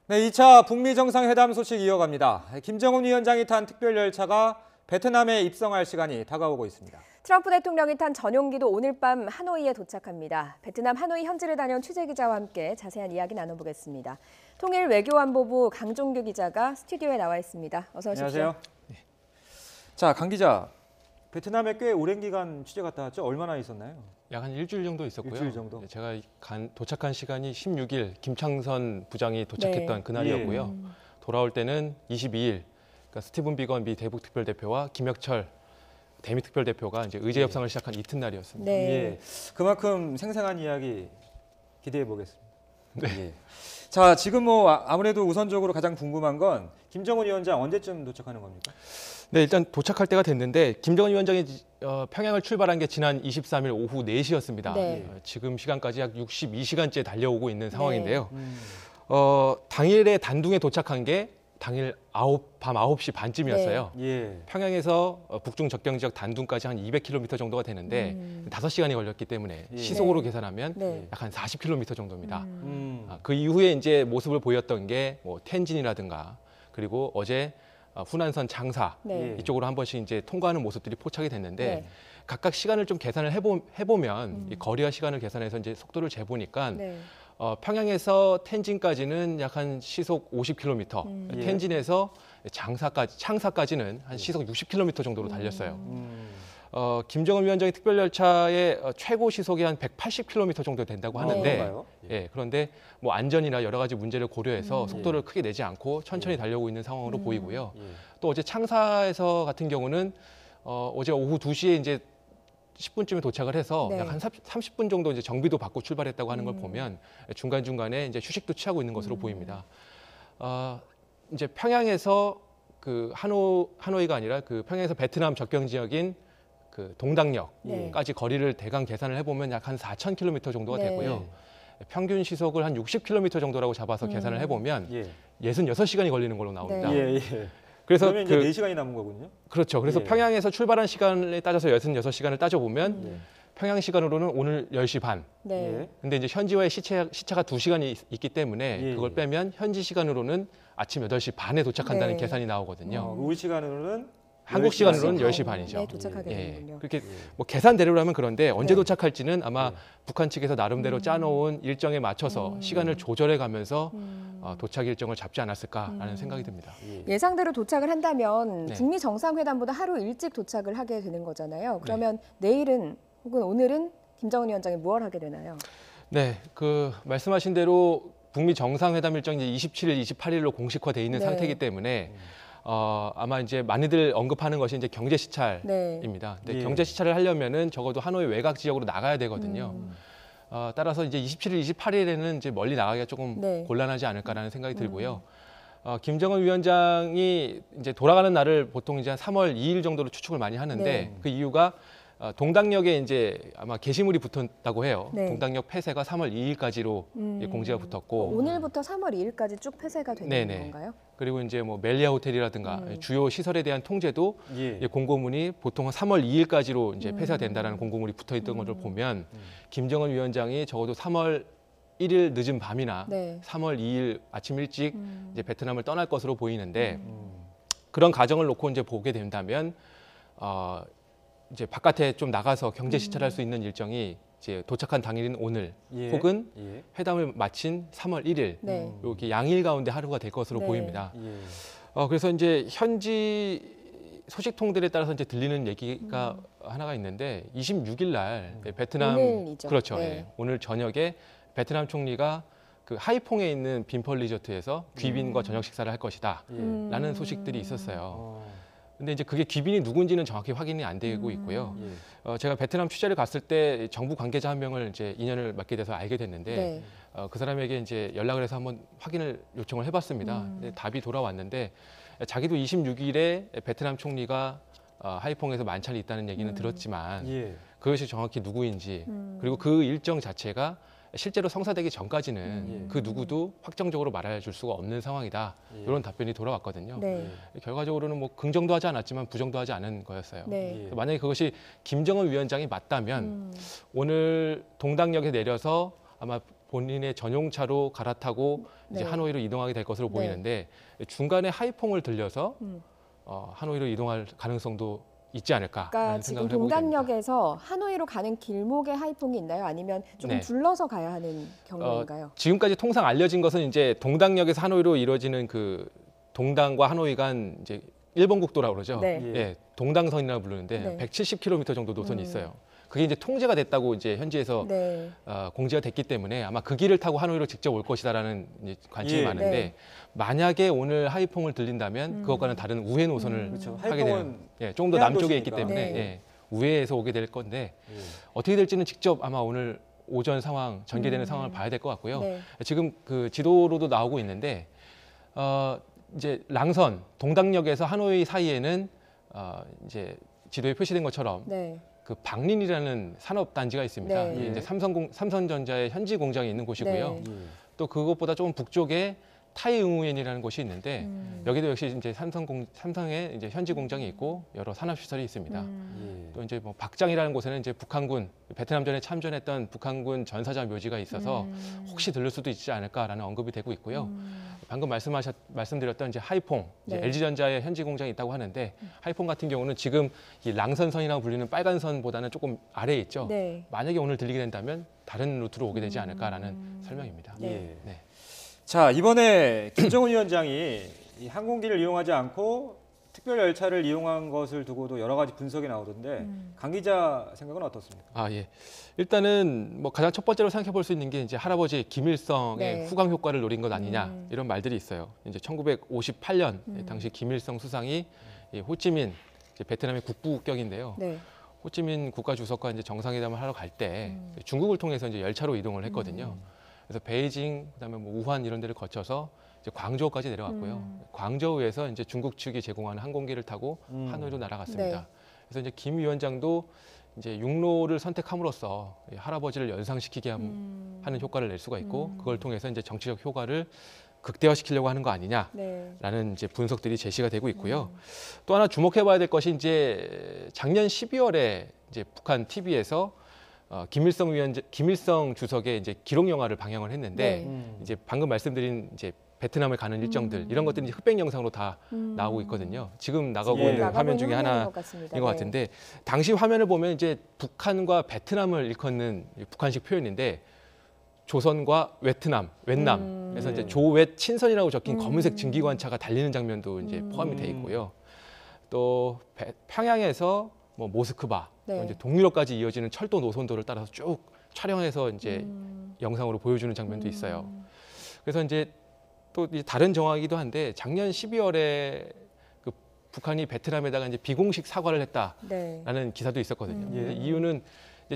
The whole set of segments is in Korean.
네, 2차 북미 정상회담 소식 이어갑니다. 김정은 위원장이 탄 특별열차가 베트남에 입성할 시간이 다가오고 있습니다. 트럼프 대통령이 탄 전용기도 오늘 밤 하노이에 도착합니다. 베트남 하노이 현지를 다녀온 취재기자와 함께 자세한 이야기 나눠보겠습니다. 통일외교안보부 강종규 기자가 스튜디오에 나와 있습니다. 어서 오십시오. 안녕하세요. 네. 자, 강 기자, 베트남에 꽤 오랜 기간 취재 갔다 왔죠? 얼마나 있었나요? 약 한 일주일 정도 있었고요. 일주일 정도. 제가 도착한 시간이 16일 김창선 부장이 도착했던 그날이었고요. 돌아올 때는 22일, 그러니까 스티븐 비건 미 대북 특별대표와 김혁철 대미 특별대표가 이제 의제 협상을 시작한 이튿날이었습니다. 네. 예, 그만큼 생생한 이야기 기대해 보겠습니다. 네. 예. 자, 지금 뭐 아무래도 우선적으로 가장 궁금한 건 김정은 위원장 언제쯤 도착하는 겁니까? 네, 일단 도착할 때가 됐는데 김정은 위원장이 평양을 출발한 게 지난 23일 오후 4시였습니다. 네. 지금 시간까지 약 62시간째 달려오고 있는 상황인데요. 당일에 단둥에 도착한 게 당일 밤 9시 반쯤이었어요. 네. 예. 평양에서 북중 적경 지역 단둥까지 한 200km 정도가 되는데 5시간이 걸렸기 때문에 예. 시속으로 네. 계산하면 네. 약 한 40km 정도입니다. 음. 그 이후에 이제 모습을 보였던 게 뭐 텐진이라든가 그리고 어제 후난선 장사 네. 이쪽으로 한 번씩 이제 통과하는 모습들이 포착이 됐는데 네. 각각 시간을 좀 계산을 해보면 이 거리와 시간을 계산해서 이제 속도를 재보니까 네. 평양에서 텐진까지는 약 한 시속 50km, 예. 텐진에서 창사까지는 한 시속 60km 정도로 달렸어요. 김정은 위원장의 특별열차의 최고 시속이 한 180km 정도 된다고 하는데, 그런가요? 예, 그런데 뭐 안전이나 여러 가지 문제를 고려해서 속도를 예. 크게 내지 않고 천천히 달려오고 있는 상황으로 보이고요. 예. 또 어제 창사에서 같은 경우는 어제 오후 2시에 이제 10분쯤에 도착을 해서 네. 약 한 30분 정도 이제 정비도 받고 출발했다고 하는 걸 보면 중간중간에 이제 휴식도 취하고 있는 것으로 보입니다. 이제 평양에서 그 하노이가 아니라 그 평양에서 베트남 적경 지역인 그 동당역까지 거리를 대강 계산을 해보면 약 한 4,000km 정도가 네. 되고요. 평균 시속을 한 60km 정도라고 잡아서 계산을 해보면 예. 66시간이 걸리는 걸로 나옵니다. 네. 예, 예. 그래서 그러면 이제 4시간이 남은 거군요. 그렇죠. 그래서 예. 평양에서 출발한 시간에 따져서 66시간을 따져보면 예. 평양 시간으로는 오늘 10시 반. 네. 예. 근데 이제 현지와의 시차가 2시간이 있기 때문에 예, 그걸 예. 빼면 현지 시간으로는 아침 8시 반에 도착한다는 네. 계산이 나오거든요. 우리 시간으로는 한국 10시 시간으로는 반. 10시 반이죠. 네, 도착하게 예. 되는군요. 그렇게 뭐 계산대로 하면 그런데 언제 네. 도착할지는 아마 북한 측에서 나름대로 짜놓은 일정에 맞춰서 시간을 조절해 가면서 도착 일정을 잡지 않았을까라는 생각이 듭니다. 예. 예상대로 도착을 한다면 네. 북미 정상회담보다 하루 일찍 도착을 하게 되는 거잖아요. 그러면 내일은 혹은 오늘은 김정은 위원장이 무엇 하게 되나요? 네, 그 말씀하신 대로 북미 정상회담 일정이 이제 27일, 28일로 공식화돼 있는 네. 상태이기 때문에 아마 이제 많이들 언급하는 것이 이제 경제 네. 시찰입니다. 근데 예. 경제 시찰을 하려면은 적어도 하노이 외곽 지역으로 나가야 되거든요. 따라서 이제 27일, 28일에는 이제 멀리 나가기가 조금 네. 곤란하지 않을까라는 생각이 들고요. 김정은 위원장이 이제 돌아가는 날을 보통 이제 한 3월 2일 정도로 추측을 많이 하는데 네. 그 이유가 동당역에 이제 아마 게시물이 붙었다고 해요. 네. 동당역 폐쇄가 3월 2일까지로 공지가 붙었고 오늘부터 3월 2일까지 쭉 폐쇄가 되는 네네. 건가요? 그리고 이제 뭐 멜리아 호텔이라든가 주요 시설에 대한 통제도 예. 이제 공고문이 보통 3월 2일까지로 이제 폐쇄가 된다라는 공고문이 붙어 있던 것을 보면 김정은 위원장이 적어도 3월 1일 늦은 밤이나 네. 3월 2일 아침 일찍 이제 베트남을 떠날 것으로 보이는데 그런 가정을 놓고 이제 보게 된다면 이제 바깥에 좀 나가서 경제 시찰할 수 있는 일정이 이제 도착한 당일인 오늘 예. 혹은 예. 회담을 마친 3월 1일 네. 이렇게 양일 가운데 하루가 될 것으로 네. 보입니다. 예. 그래서 이제 현지 소식통들에 따라서 이제 들리는 얘기가 하나가 있는데 26일 날 베트남 오늘이죠. 그렇죠. 네. 예. 오늘 저녁에 베트남 총리가 그 하이퐁에 있는 빈펄 리조트에서 귀빈과 저녁 식사를 할 것이다라는 소식들이 있었어요. 근데 이제 그게 귀빈이 누군지는 정확히 확인이 안 되고 있고요. 예. 제가 베트남 취재를 갔을 때 정부 관계자 한 명을 이제 인연을 맡게 돼서 알게 됐는데 네. 그 사람에게 이제 연락을 해서 한번 확인을 요청을 해봤습니다. 근데 답이 돌아왔는데 자기도 26일에 베트남 총리가 하이퐁에서 만찬이 있다는 얘기는 들었지만 예. 그것이 정확히 누구인지 그리고 그 일정 자체가 실제로 성사되기 전까지는 예. 그 누구도 확정적으로 말해줄 수가 없는 상황이다. 예. 이런 답변이 돌아왔거든요. 네. 결과적으로는 뭐 긍정도 하지 않았지만 부정도 하지 않은 거였어요. 네. 예. 만약에 그것이 김정은 위원장이 맞다면 오늘 동당역에 내려서 아마 본인의 전용차로 갈아타고 이제 네. 하노이로 이동하게 될 것으로 네. 보이는데 중간에 하이퐁을 들려서 하노이로 이동할 가능성도 있지 않을까. 그러니까 지금 동당역에서 하노이로 가는 길목에 하이퐁이 있나요? 아니면 조금 네. 둘러서 가야 하는 경로인가요? 지금까지 통상 알려진 것은 이제 동당역에서 하노이로 이루어지는 그 동당과 하노이 간 이제 일본 국도라고 그러죠. 네. 예, 동당선이라고 부르는데 네. 170km 정도 노선이 있어요. 그게 이제 통제가 됐다고 이제 현지에서 네. 공지가 됐기 때문에 아마 그 길을 타고 하노이로 직접 올 것이다라는 이제 관측이 예. 많은데 네. 만약에 오늘 하이퐁을 들린다면 그것과는 다른 우회 노선을 그렇죠. 하게 되는, 하이퐁은 예, 조금 더 남쪽에 있기 해안 때문에 도시니까. 예, 우회에서 오게 될 건데 예. 어떻게 될지는 직접 아마 오늘 오전 상황 전개되는 상황을 봐야 될 것 같고요. 네. 지금 그 지도로도 나오고 있는데 이제 랑선 동당역에서 하노이 사이에는 이제 지도에 표시된 것처럼 네. 그 박린이라는 산업 단지가 있습니다. 네. 이게 이제 삼성전자의 현지 공장이 있는 곳이고요. 네. 또 그것보다 조금 북쪽에 타이응우엔이라는 곳이 있는데 여기도 역시 이제 삼성의 이제 현지 공장이 있고 여러 산업 시설이 있습니다. 예. 또 이제 뭐 박장이라는 곳에는 이제 북한군 베트남전에 참전했던 북한군 전사자 묘지가 있어서 혹시 들를 수도 있지 않을까라는 언급이 되고 있고요. 방금 말씀드렸던 이제 하이퐁, 이제 네. LG전자의 현지 공장이 있다고 하는데 하이퐁 같은 경우는 지금 이 랑선선이라고 불리는 빨간 선보다는 조금 아래에 있죠. 네. 만약에 오늘 들리게 된다면 다른 루트로 오게 되지 않을까라는 설명입니다. 예. 네. 자, 이번에 김정은 위원장이 이 항공기를 이용하지 않고 특별 열차를 이용한 것을 두고도 여러 가지 분석이 나오던데 강 기자 생각은 어떻습니까? 아, 예. 일단은 뭐 가장 첫 번째로 생각해 볼 수 있는 게 이제 할아버지 김일성의 네. 후광 효과를 노린 것 아니냐 이런 말들이 있어요. 이제 1958년 당시 김일성 수상이 이 호치민 이제 베트남의 국부국격인데요. 네. 호치민 국가주석과 이제 정상회담을 하러 갈 때 중국을 통해서 이제 열차로 이동을 했거든요. 그래서 베이징 그다음에 뭐 우한 이런 데를 거쳐서 이제 광저우까지 내려갔고요. 광저우에서 이제 중국 측이 제공하는 항공기를 타고 하노이로 날아갔습니다. 네. 그래서 이제 김 위원장도 이제 육로를 선택함으로써 이 할아버지를 연상시키게 하는 효과를 낼 수가 있고 그걸 통해서 이제 정치적 효과를 극대화시키려고 하는 거 아니냐라는 네. 이제 분석들이 제시가 되고 있고요. 또 하나 주목해봐야 될 것이 이제 작년 12월에 이제 북한 TV에서 김일성 주석의 이제 기록 영화를 방영을 했는데 네. 이제 방금 말씀드린 이제 베트남을 가는 일정들 이런 것들이 이제 흑백 영상으로 다 나오고 있거든요. 지금 나가고 예. 있는 화면 중에 하나인 것 것 같은데 당시 화면을 보면 이제 북한과 베트남을 일컫는 북한식 표현인데 조선과 웬남 그래서 이제 조웨 친선이라고 적힌 검은색 증기관차가 달리는 장면도 이제 포함이 돼 있고요. 또 평양에서 뭐 모스크바 네. 또 이제 동유럽까지 이어지는 철도 노선도를 따라서 쭉 촬영해서 이제 영상으로 보여주는 장면도 있어요. 그래서 이제 또 이제 다른 정황이기도 한데 작년 12월에 그 북한이 베트남에다가 이제 비공식 사과를 했다라는 네. 기사도 있었거든요. 예. 이유는 이제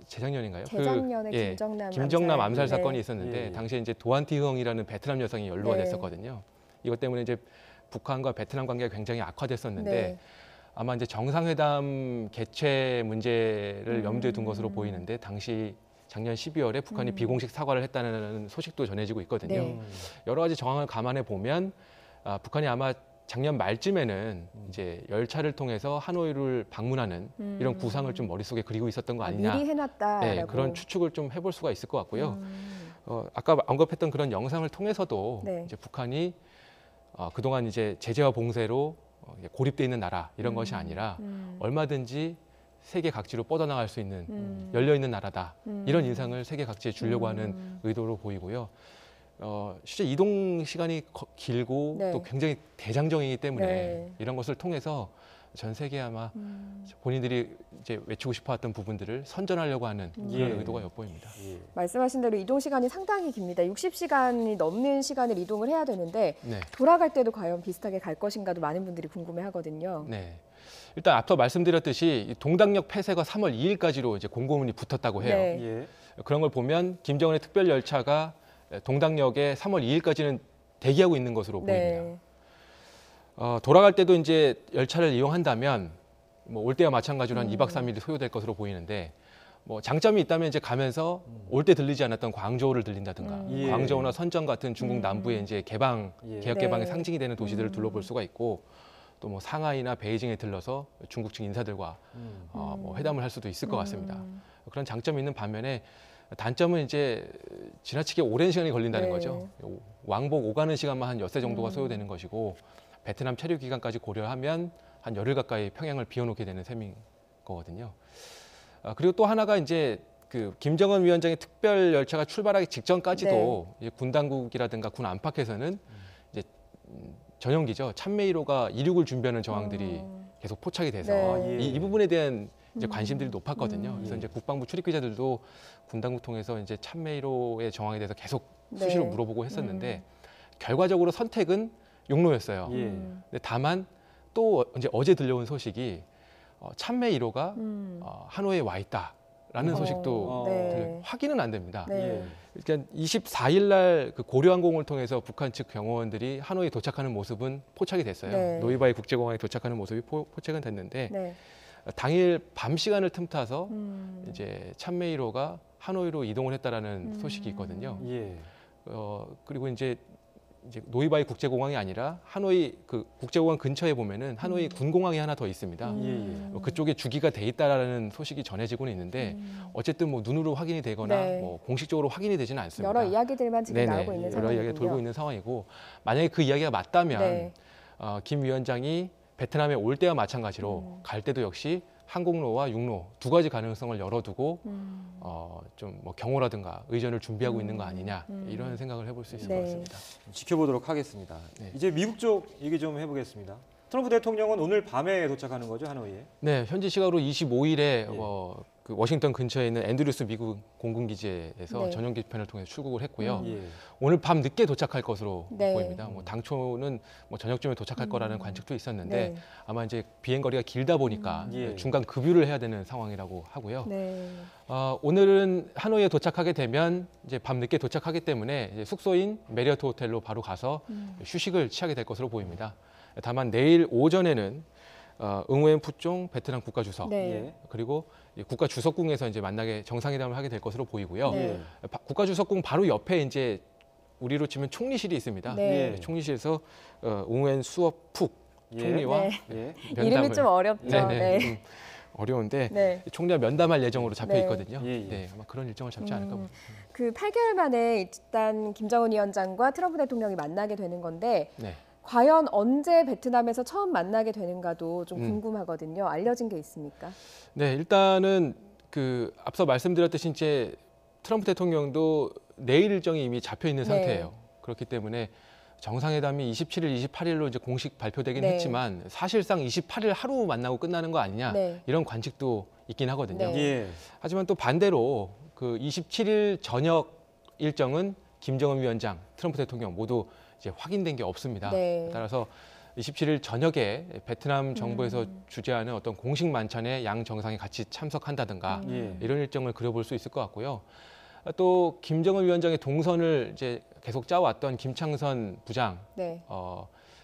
재작년인가요? 재작년에 예, 김정남 김정남 암살 네. 사건이 있었는데 예. 당시에 이제 도안티흥이라는 베트남 여성이 연루가 네. 됐었거든요. 이것 때문에 이제 북한과 베트남 관계가 굉장히 악화됐었는데 네. 아마 이제 정상회담 개최 문제를 염두에 둔 것으로 보이는데 당시 작년 12월에 북한이 비공식 사과를 했다는 소식도 전해지고 있거든요. 네. 여러 가지 정황을 감안해 보면 북한이 아마 작년 말쯤에는 이제 열차를 통해서 하노이를 방문하는 이런 구상을 좀 머릿속에 그리고 있었던 거 아니냐. 미리 해놨다라고. 네, 그런 추측을 좀 해볼 수가 있을 것 같고요. 아까 언급했던 그런 영상을 통해서도 네. 이제 북한이 그동안 이제 제재와 봉쇄로 고립돼 있는 나라 이런 것이 아니라 얼마든지 세계 각지로 뻗어나갈 수 있는 열려 있는 나라다 이런 인상을 세계 각지에 주려고 하는 의도로 보이고요. 실제 이동 시간이 길고 네. 또 굉장히 대장정이기 때문에 네. 이런 것을 통해서 전 세계 아마 본인들이 이제 외치고 싶어했던 부분들을 선전하려고 하는 그런 예. 의도가 엿보입니다. 예. 말씀하신 대로 이동 시간이 상당히 깁니다. 60시간이 넘는 시간을 이동을 해야 되는데 네. 돌아갈 때도 과연 비슷하게 갈 것인가도 많은 분들이 궁금해하거든요. 네. 일단 앞서 말씀드렸듯이 이 동당역 폐쇄가 3월 2일까지로 이제 공고문이 붙었다고 해요. 네. 예. 그런 걸 보면 김정은의 특별 열차가 동당역에 3월 2일까지는 대기하고 있는 것으로 보입니다. 네. 돌아갈 때도 이제 열차를 이용한다면 뭐 올 때와 마찬가지로 한 2박 3일이 소요될 것으로 보이는데 뭐 장점이 있다면 이제 가면서 올 때 들리지 않았던 광저우를 들린다든가 예. 광저우나 선전 같은 중국 남부의 이제 개방 예. 개혁 개방의 네. 상징이 되는 도시들을 둘러볼 수가 있고 또 뭐 상하이나 베이징에 들러서 중국 측 인사들과 뭐 회담을 할 수도 있을 것 같습니다. 그런 장점이 있는 반면에 단점은 이제 지나치게 오랜 시간이 걸린다는 네. 거죠. 왕복 오가는 시간만 한 엿새 정도가 소요되는 것이고 베트남 체류 기간까지 고려하면 한 열흘 가까이 평양을 비워놓게 되는 셈인 거거든요. 그리고 또 하나가 이제 그 김정은 위원장의 특별 열차가 출발하기 직전까지도 이제 군 당국이라든가 군 안팎에서는 이제 전용기죠. 참메 1호가 이륙을 준비하는 정황들이 계속 포착이 돼서 네. 이 부분에 대한 이제 관심들이 높았거든요. 그래서 이제 국방부 출입 기자들도 군 당국 통해서 이제 참메 1호의 정황에 대해서 계속 수시로 네. 물어보고 했었는데 결과적으로 선택은 용로였어요. 예. 근데 다만 또 이제 어제 들려온 소식이 참메 1호가 하노이에 와 있다라는 소식도 네. 확인은 안 됩니다. 네. 예. 그러니까 24일 날 그 고려항공을 통해서 북한 측 경호원들이 하노이 도착하는 모습은 포착이 됐어요. 네. 노이바이 국제공항에 도착하는 모습이 포착은 됐는데 네. 당일 밤 시간을 틈타서 이제 참메 1호가 하노이로 이동을 했다라는 소식이 있거든요. 예. 그리고 이제 노이바이 국제공항이 아니라 하노이 그 국제공항 근처에 보면은 하노이 군공항이 하나 더 있습니다. 예. 그쪽에 주기가 돼 있다라는 소식이 전해지고는 있는데 어쨌든 뭐 눈으로 확인이 되거나 네. 뭐 공식적으로 확인이 되지는 않습니다. 여러 이야기들만 지금 네네, 나오고 있는 여러 상황이군요. 이야기가 돌고 있는 상황이고 만약에 그 이야기가 맞다면 네. 김 위원장이 베트남에 올 때와 마찬가지로 갈 때도 역시 항공로와 육로 두 가지 가능성을 열어두고 좀 뭐 경호라든가 의전을 준비하고 있는 거 아니냐 이런 생각을 해볼 수 있을 네. 것 같습니다. 지켜보도록 하겠습니다. 네. 이제 미국 쪽 얘기 좀 해보겠습니다. 트럼프 대통령은 오늘 밤에 도착하는 거죠, 하노이에? 네, 현지 시각으로 25일에 예. 그 워싱턴 근처에 있는 앤드루스 미국 공군기지에서 네. 전용 기편을 통해 출국을 했고요. 예. 오늘 밤 늦게 도착할 것으로 네. 보입니다. 뭐 당초는 뭐 저녁쯤에 도착할 거라는 관측도 있었는데 네. 아마 이제 비행 거리가 길다 보니까 예. 중간 급유를 해야 되는 상황이라고 하고요. 네. 오늘은 하노이에 도착하게 되면 이제 밤 늦게 도착하기 때문에 이제 숙소인 메리어트 호텔로 바로 가서 휴식을 취하게 될 것으로 보입니다. 다만 내일 오전에는 응우엔 푸종 베트남 국가주석 네. 예. 그리고 국가주석궁에서 이제 만나게 정상회담을 하게 될 것으로 보이고요. 네. 국가주석궁 바로 옆에 이제 우리로 치면 총리실이 있습니다. 네. 예. 총리실에서 응우엔 수업 푹 예. 총리와 네. 예. 면담을 이름이 좀 어렵죠. 네네, 네. 좀 어려운데 네. 총리와 면담할 예정으로 잡혀 네. 있거든요. 예, 예. 네, 아마 그런 일정을 잡지 않을까 봅니다. 그 8개월 만에 일단 김정은 위원장과 트럼프 대통령이 만나게 되는 건데 네. 과연 언제 베트남에서 처음 만나게 되는가도 좀 궁금하거든요. 알려진 게 있습니까? 네, 일단은 그 앞서 말씀드렸듯이 이제 트럼프 대통령도 내일 일정이 이미 잡혀 있는 네. 상태예요. 그렇기 때문에 정상회담이 27일, 28일로 이제 공식 발표되긴 네. 했지만 사실상 28일 하루 만나고 끝나는 거 아니냐 네. 이런 관측도 있긴 하거든요. 네. 예. 하지만 또 반대로 그 27일 저녁 일정은 김정은 위원장, 트럼프 대통령 모두 이제 확인된 게 없습니다. 네. 따라서 27일 저녁에 베트남 정부에서 주재하는 어떤 공식 만찬에 양 정상이 같이 참석한다든가 예. 이런 일정을 그려볼 수 있을 것 같고요. 또 김정은 위원장의 동선을 이제 계속 짜왔던 김창선 부장, 네.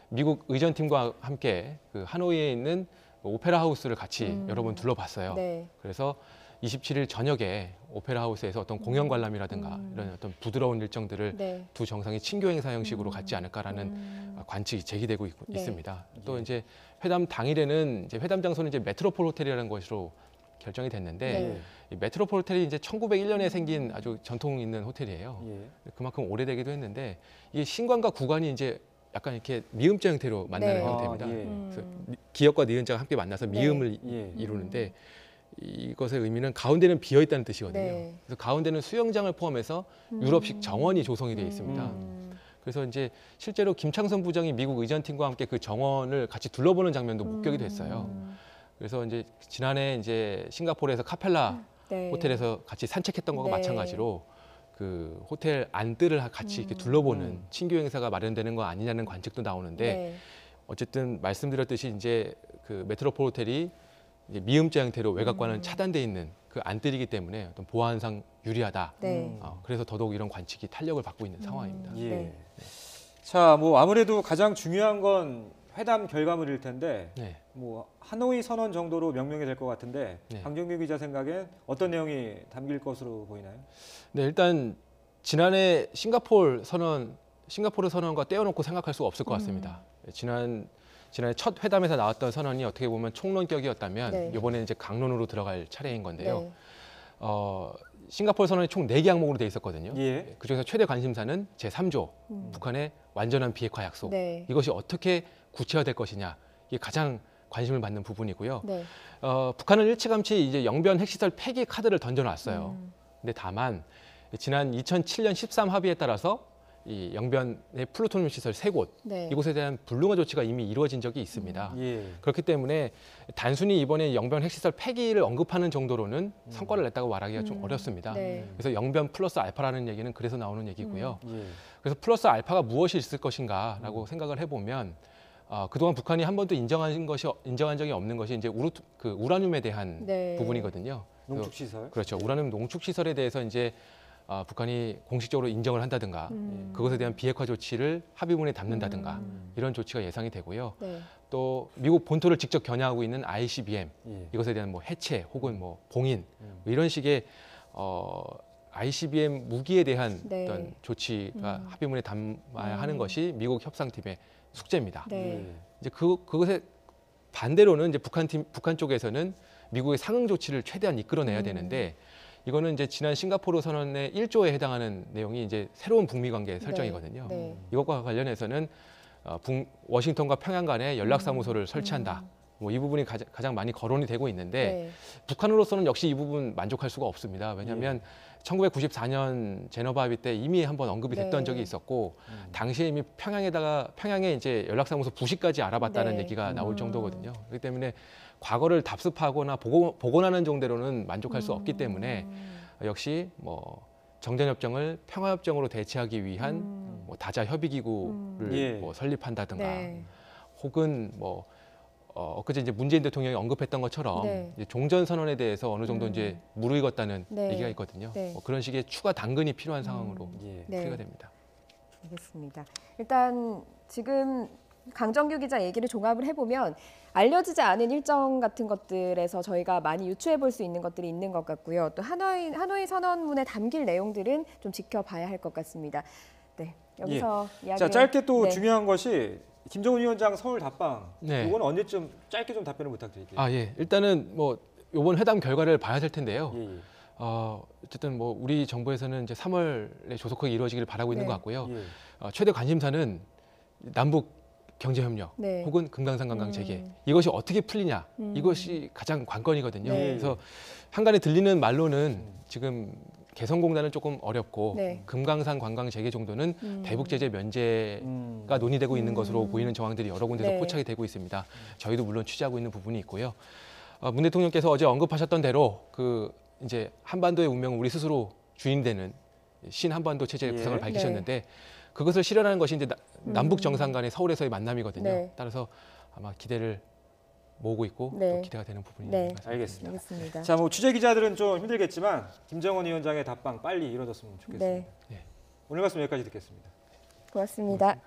미국 의전팀과 함께 그 하노이에 있는 오페라 하우스를 같이 여러 번 둘러봤어요. 네. 그래서 27일 저녁에 오페라 하우스에서 어떤 공연 관람이라든가 이런 어떤 부드러운 일정들을 네. 두 정상이 친교 행사 형식으로 갖지 않을까라는 관측이 제기되고 네. 있습니다. 또 이제 회담 당일에는 이제 회담 장소는 이제 메트로폴 호텔이라는 것으로 결정이 됐는데 네. 이 메트로폴 호텔이 이제 1901년에 생긴 아주 전통 있는 호텔이에요. 예. 그만큼 오래되기도 했는데 이게 신관과 구관이 이제 약간 이렇게 미음자 형태로 만나는 네. 형태입니다. 아, 예. 그래서 기역과 니은자가 함께 만나서 네. 미음을 예. 이루는데 이것의 의미는 가운데는 비어 있다는 뜻이거든요. 네. 그래서 가운데는 수영장을 포함해서 유럽식 정원이 조성이 되어 있습니다. 그래서 이제 실제로 김창선 부장이 미국 의전팀과 함께 그 정원을 같이 둘러보는 장면도 목격이 됐어요. 그래서 이제 지난해 이제 싱가포르에서 카펠라 네. 호텔에서 같이 산책했던 것과 네. 마찬가지로 그 호텔 안뜰을 같이 이렇게 둘러보는 친교 행사가 마련되는 거 아니냐는 관측도 나오는데 네. 어쨌든 말씀드렸듯이 이제 그 메트로폴 호텔이 이제 미음자 형태로 외곽과는 차단돼 있는 그 안뜰이기 때문에 어떤 보안상 유리하다. 네. 그래서 더더욱 이런 관측이 탄력을 받고 있는 상황입니다. 예. 네. 자, 뭐 아무래도 가장 중요한 건 회담 결과물일 텐데 네. 뭐 하노이 선언 정도로 명명이 될 것 같은데 네. 강정규 기자 생각엔 어떤 내용이 담길 것으로 보이나요? 네, 일단 지난해 싱가포르 선언과 떼어놓고 생각할 수가 없을 것 같습니다. 지난해 첫 회담에서 나왔던 선언이 어떻게 보면 총론격이었다면 네. 이번에 이제 강론으로 들어갈 차례인 건데요. 네. 싱가포르 선언이 총 4개 항목으로 돼 있었거든요. 예. 그중에서 최대 관심사는 제3조 북한의 완전한 비핵화 약속. 네. 이것이 어떻게 구체화될 것이냐. 이게 가장 관심을 받는 부분이고요. 네. 북한은 일찌감치 이제 영변 핵시설 폐기 카드를 던져놨어요. 근데 다만 지난 2007년 13 합의에 따라서 이 영변의 플루토늄 시설 3곳 네. 이곳에 대한 불능화 조치가 이미 이루어진 적이 있습니다. 예. 그렇기 때문에 단순히 이번에 영변 핵시설 폐기를 언급하는 정도로는 성과를 냈다고 말하기가 좀 어렵습니다. 네. 그래서 영변 플러스 알파라는 얘기는 그래서 나오는 얘기고요. 예. 그래서 플러스 알파가 무엇이 있을 것인가라고 생각을 해보면 그동안 북한이 한 번도 인정한 적이 없는 것이 이제 우라늄에 대한 네. 음. 부분이거든요. 농축 시설. 그렇죠. 우라늄 농축 시설에 대해서 이제 북한이 공식적으로 인정을 한다든가 그것에 대한 비핵화 조치를 합의문에 담는다든가 이런 조치가 예상이 되고요. 네. 또 미국 본토를 직접 겨냥하고 있는 ICBM 예. 이것에 대한 뭐 해체 혹은 뭐 봉인 뭐 이런 식의 ICBM 무기에 대한 네. 어떤 조치가 합의문에 담아야 하는 것이 미국 협상팀의 숙제입니다. 네. 예. 이제 그것에 반대로는 이제 북한 쪽에서는 미국의 상응 조치를 최대한 이끌어내야 되는데 이거는 이제 지난 싱가포르 선언의 1조에 해당하는 내용이 이제 새로운 북미 관계 설정이거든요. 네. 이것과 관련해서는 워싱턴과 평양 간에 연락사무소를 설치한다. 뭐 이 부분이 가장 많이 거론이 되고 있는데 네. 북한으로서는 역시 이 부분 만족할 수가 없습니다. 왜냐하면 1994년 제너바 합의 때 이미 한번 언급이 됐던 네. 적이 있었고 당시에 이미 평양에 이제 연락사무소 부시까지 알아봤다는 네. 얘기가 나올 정도거든요. 그렇기 때문에 과거를 답습하거나 복원하는 정도로는 만족할 수 없기 때문에 역시 뭐 정전협정을 평화협정으로 대체하기 위한 뭐 다자 협의기구를 예. 뭐 설립한다든가 네. 혹은 뭐 엊그제 이제 문재인 대통령이 언급했던 것처럼 네. 이제 종전선언에 대해서 어느 정도 이제 무르익었다는 네. 얘기가 있거든요. 네. 뭐 그런 식의 추가 당근이 필요한 상황으로 예. 네. 풀이가 됩니다. 알겠습니다. 일단 지금 강정규 기자 얘기를 종합을 해보면 알려지지 않은 일정 같은 것들에서 저희가 많이 유추해 볼 수 있는 것들이 있는 것 같고요. 또 하노이 선언문에 담길 내용들은 좀 지켜봐야 할 것 같습니다. 네, 여기서 이야기. 자, 짧게 또 네. 중요한 것이 김정은 위원장 서울 답방. 네. 이건 언제쯤 짧게 좀 답변을 부탁드릴게요. 예. 일단은 뭐 이번 회담 결과를 봐야 될 텐데요. 예. 예. 어쨌든 뭐 우리 정부에서는 이제 3월에 조속하게 이루어지기를 바라고 있는 네. 것 같고요. 예. 최대 관심사는 남북 경제협력 네. 혹은 금강산 관광 재개 이것이 어떻게 풀리냐 이것이 가장 관건이거든요. 네. 그래서 한간에 들리는 말로는 지금 개성공단은 조금 어렵고 네. 금강산 관광 재개 정도는 대북 제재 면제가 논의되고 있는 것으로 보이는 정황들이 여러 군데서 네. 포착이 되고 있습니다. 저희도 물론 취재하고 있는 부분이 있고요. 문 대통령께서 어제 언급하셨던 대로 이제 한반도의 운명은 우리 스스로 주인되는 신한반도 체제의 예. 구상을 밝히셨는데 그것을 실현하는 것이 이제 남북 정상 간의 서울에서의 만남이거든요. 네. 따라서 아마 기대를 모으고 있고 네. 또 기대가 되는 부분이 네. 있는 것 같습니다. 알겠습니다. 알겠습니다. 자, 뭐 취재 기자들은 좀 힘들겠지만 김정은 위원장의 답방 빨리 이루어졌으면 좋겠습니다. 네, 예. 오늘 말씀 여기까지 듣겠습니다. 고맙습니다.